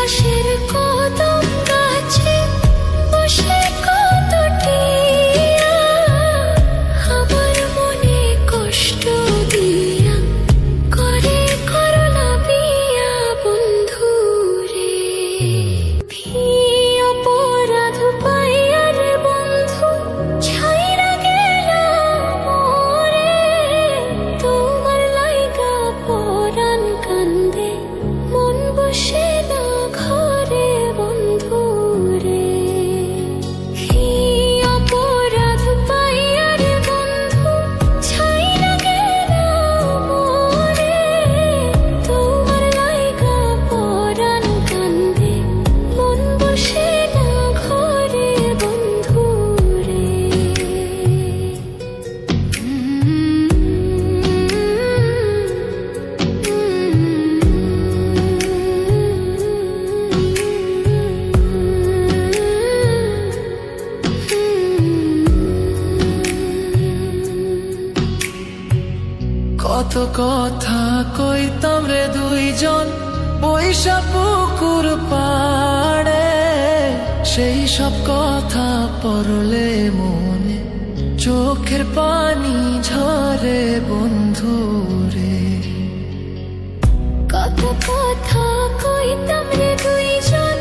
পাশের কদম গাছে বসে কত টিয়া আমার মনে কষ্ট দিয়া করে করলা বিয়া বন্ধু রে। অপরাধ পাইয়া রে বন্ধু ছাইরা গেলাম মোরে, তোমার লাইগা পরাণ কান্দে মন বসে না ঘরে বন্ধু রে। অপরাধ পাইয়া রে বন্ধু ছাইরা গেলাম মোরে, তোমার লাইগা পরাণ কান্দে মন বসে না ঘরে বন্ধু রে। কত কথা কইতাম রে দুইজন বৈশা পুকুর পাড়ে, সেই সব কথা পড়লে মনে চোখের পানি ঝরে বন্ধু রে। কত কথা কইতাম রে দুইজন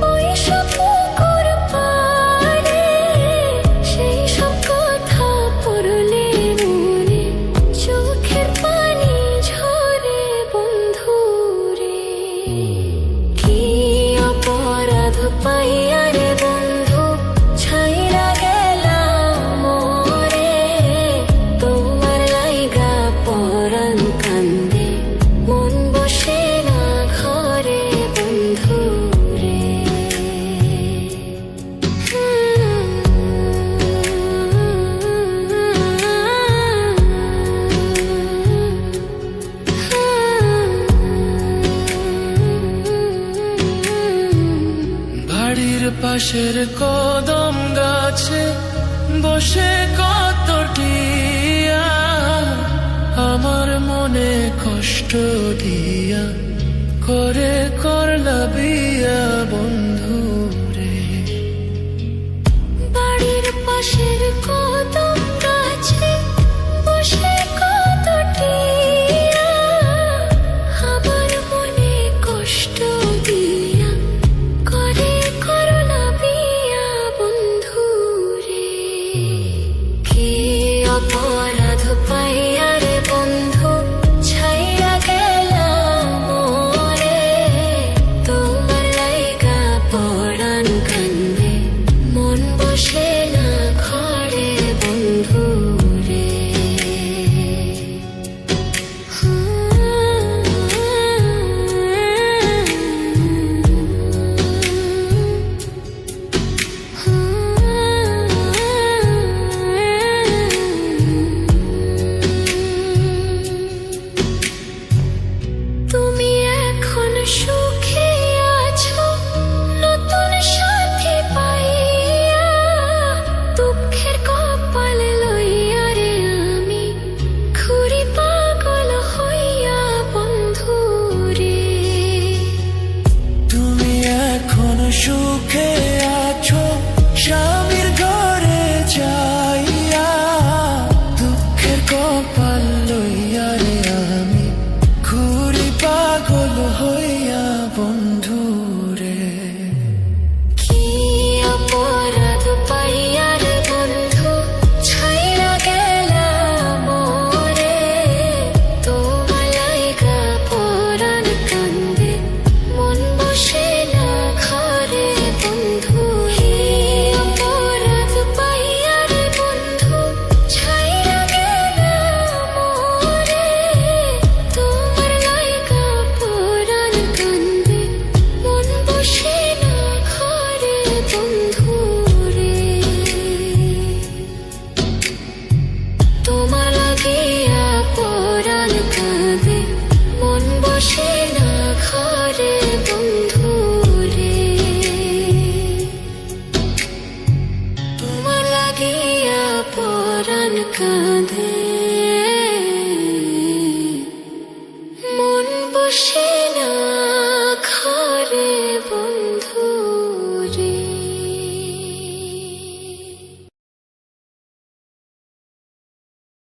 বৈশা পুকুর পাড়ে, সেই সব কথা পড়লে মনে চোখের পানি ঝরে বন্ধু রে। কি অপরাধ পাইয়া রে বন্ধু ছাইরা গেলাম মোরে, তোমার লাইগা পরাণ কান্দে মন বসে না ঘরে বন্ধু রে। বাড়ির পাশের কদম গাছে বসে কত টিয়া আমার মনে কষ্ট দিয়া করে করলা বিয়া বন্ধু রে। বাড়ির পাশের